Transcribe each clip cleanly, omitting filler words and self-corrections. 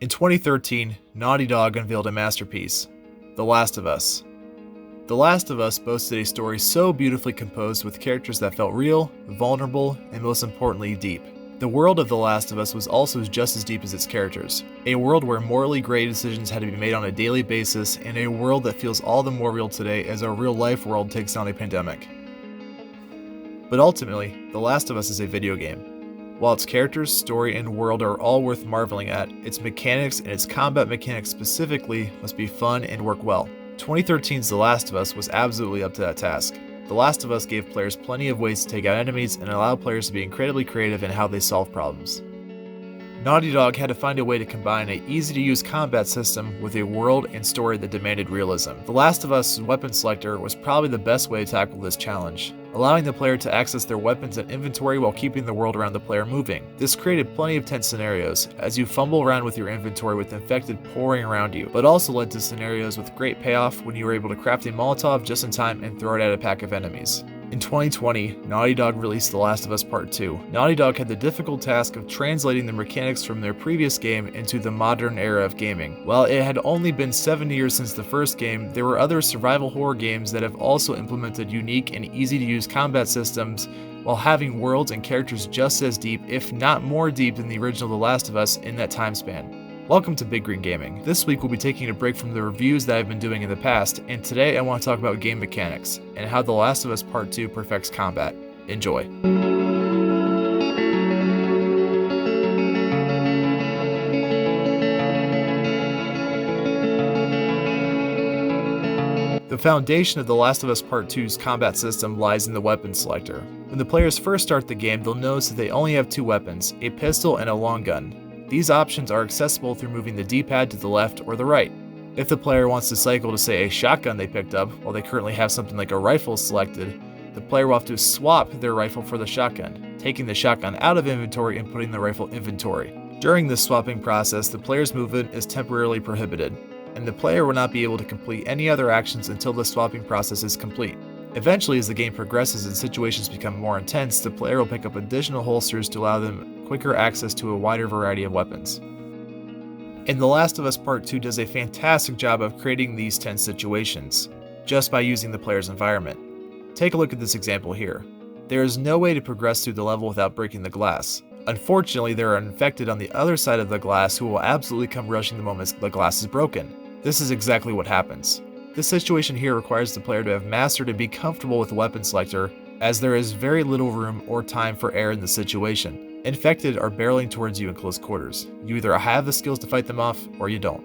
In 2013, Naughty Dog unveiled a masterpiece, The Last of Us. The Last of Us boasted a story so beautifully composed with characters that felt real, vulnerable, and most importantly, deep. The world of The Last of Us was also just as deep as its characters. A world where morally gray decisions had to be made on a daily basis, and a world that feels all the more real today as our real-life world takes on a pandemic. But ultimately, The Last of Us is a video game. While its characters, story, and world are all worth marveling at, its mechanics and its combat mechanics specifically must be fun and work well. 2013's The Last of Us was absolutely up to that task. The Last of Us gave players plenty of ways to take out enemies and allowed players to be incredibly creative in how they solve problems. Naughty Dog had to find a way to combine an easy-to-use combat system with a world and story that demanded realism. The Last of Us weapon selector was probably the best way to tackle this challenge, allowing the player to access their weapons and inventory while keeping the world around the player moving. This created plenty of tense scenarios, as you fumble around with your inventory with infected pouring around you, but also led to scenarios with great payoff when you were able to craft a Molotov just in time and throw it at a pack of enemies. In 2020, Naughty Dog released The Last of Us Part 2. Naughty Dog had the difficult task of translating the mechanics from their previous game into the modern era of gaming. While it had only been 7 years since the first game, there were other survival horror games that have also implemented unique and easy-to-use combat systems while having worlds and characters just as deep, if not more deep, than the original The Last of Us in that time span. Welcome to Big Green Gaming. This week we'll be taking a break from the reviews that I've been doing in the past, and today I want to talk about game mechanics, and how The Last of Us Part 2 perfects combat. Enjoy. The foundation of The Last of Us Part 2's combat system lies in the weapon selector. When the players first start the game, they'll notice that they only have two weapons, a pistol and a long gun. These options are accessible through moving the D-pad to the left or the right. If the player wants to cycle to, say, a shotgun they picked up, while they currently have something like a rifle selected, the player will have to swap their rifle for the shotgun, taking the shotgun out of inventory and putting the rifle in inventory. During this swapping process, the player's movement is temporarily prohibited, and the player will not be able to complete any other actions until the swapping process is complete. Eventually, as the game progresses and situations become more intense, the player will pick up additional holsters to allow them quicker access to a wider variety of weapons. And The Last of Us Part 2 does a fantastic job of creating these tense situations, just by using the player's environment. Take a look at this example here. There is no way to progress through the level without breaking the glass. Unfortunately, there are infected on the other side of the glass who will absolutely come rushing the moment the glass is broken. This is exactly what happens. This situation here requires the player to have mastered and be comfortable with the weapon selector, as there is very little room or time for error in the situation. Infected are barreling towards you in close quarters. You either have the skills to fight them off, or you don't.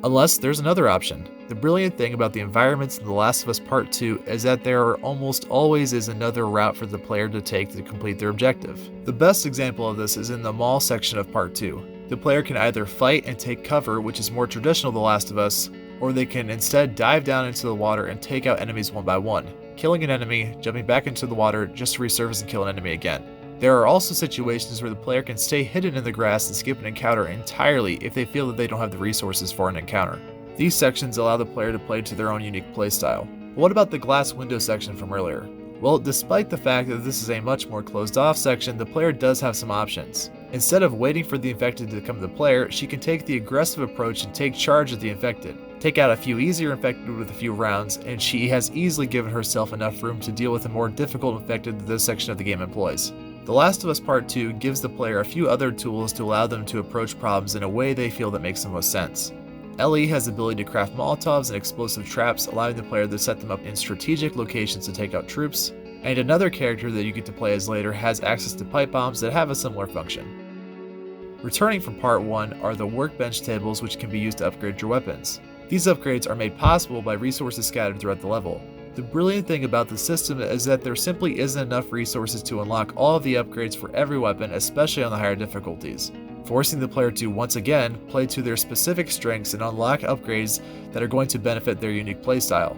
Unless there's another option. The brilliant thing about the environments in The Last of Us Part 2 is that there almost always is another route for the player to take to complete their objective. The best example of this is in the mall section of Part 2. The player can either fight and take cover, which is more traditional The Last of Us, or they can instead dive down into the water and take out enemies one by one, killing an enemy, jumping back into the water just to resurface and kill an enemy again. There are also situations where the player can stay hidden in the grass and skip an encounter entirely if they feel that they don't have the resources for an encounter. These sections allow the player to play to their own unique playstyle. But what about the glass window section from earlier? Well, despite the fact that this is a much more closed-off section, the player does have some options. Instead of waiting for the infected to come to the player, she can take the aggressive approach and take charge of the infected. Take out a few easier infected with a few rounds, and she has easily given herself enough room to deal with the more difficult infected that this section of the game employs. The Last of Us Part 2 gives the player a few other tools to allow them to approach problems in a way they feel that makes the most sense. Ellie has the ability to craft Molotovs and explosive traps, allowing the player to set them up in strategic locations to take out troops, and another character that you get to play as later has access to pipe bombs that have a similar function. Returning from Part 1 are the workbench tables, which can be used to upgrade your weapons. These upgrades are made possible by resources scattered throughout the level. The brilliant thing about the system is that there simply isn't enough resources to unlock all of the upgrades for every weapon, especially on the higher difficulties, forcing the player to, once again, play to their specific strengths and unlock upgrades that are going to benefit their unique playstyle.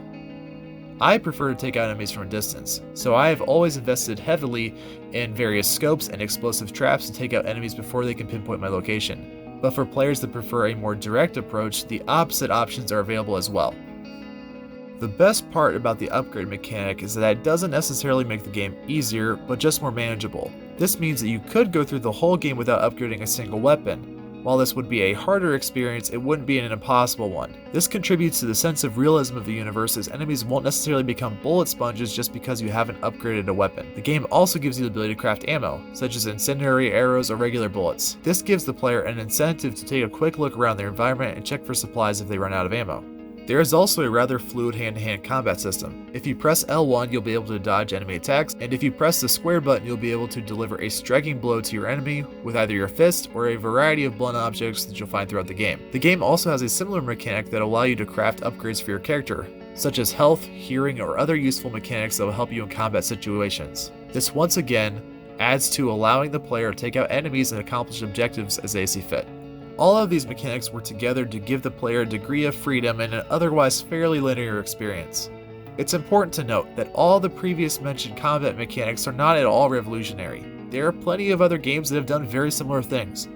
I prefer to take out enemies from a distance, so I have always invested heavily in various scopes and explosive traps to take out enemies before they can pinpoint my location. But for players that prefer a more direct approach, the opposite options are available as well. The best part about the upgrade mechanic is that it doesn't necessarily make the game easier, but just more manageable. This means that you could go through the whole game without upgrading a single weapon, While this would be a harder experience, it wouldn't be an impossible one. This contributes to the sense of realism of the universe, as enemies won't necessarily become bullet sponges just because you haven't upgraded a weapon. The game also gives you the ability to craft ammo, such as incendiary arrows or regular bullets. This gives the player an incentive to take a quick look around their environment and check for supplies if they run out of ammo. There is also a rather fluid hand-to-hand combat system. If you press L1, you'll be able to dodge enemy attacks, and if you press the square button, you'll be able to deliver a striking blow to your enemy with either your fist or a variety of blunt objects that you'll find throughout the game. The game also has a similar mechanic that allow you to craft upgrades for your character, such as health, healing, or other useful mechanics that will help you in combat situations. This once again adds to allowing the player to take out enemies and accomplish objectives as they see fit. All of these mechanics work together to give the player a degree of freedom in an otherwise fairly linear experience. It's important to note that all the previous mentioned combat mechanics are not at all revolutionary. There are plenty of other games that have done very similar things.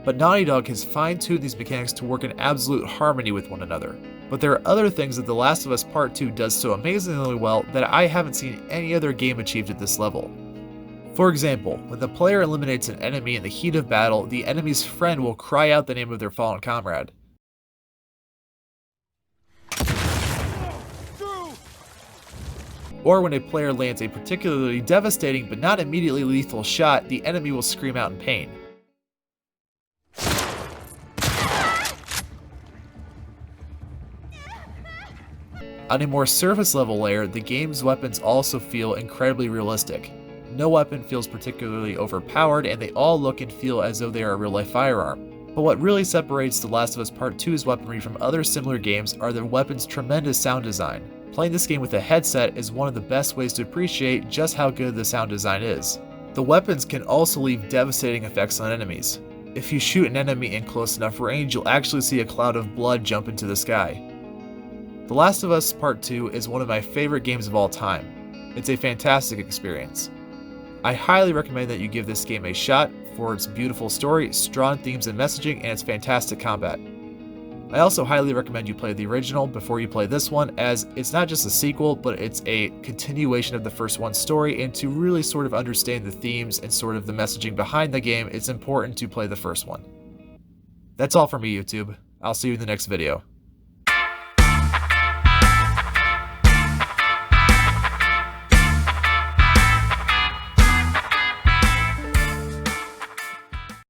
But Naughty Dog has fine-tuned these mechanics to work in absolute harmony with one another. But there are other things that The Last of Us Part 2 does so amazingly well that I haven't seen any other game achieved at this level. For example, when the player eliminates an enemy in the heat of battle, the enemy's friend will cry out the name of their fallen comrade. Or when a player lands a particularly devastating but not immediately lethal shot, the enemy will scream out in pain. On a more surface level layer, the game's weapons also feel incredibly realistic. No weapon feels particularly overpowered, and they all look and feel as though they are a real-life firearm. But what really separates The Last of Us Part 2's weaponry from other similar games are the weapon's tremendous sound design. Playing this game with a headset is one of the best ways to appreciate just how good the sound design is. The weapons can also leave devastating effects on enemies. If you shoot an enemy in close enough range, you'll actually see a cloud of blood jump into the sky. The Last of Us Part 2 is one of my favorite games of all time. It's a fantastic experience. I highly recommend that you give this game a shot for its beautiful story, strong themes and messaging, and its fantastic combat. I also highly recommend you play the original before you play this one, as it's not just a sequel, but it's a continuation of the first one's story, and to really sort of understand the themes and sort of the messaging behind the game, it's important to play the first one. That's all from me, YouTube. I'll see you in the next video.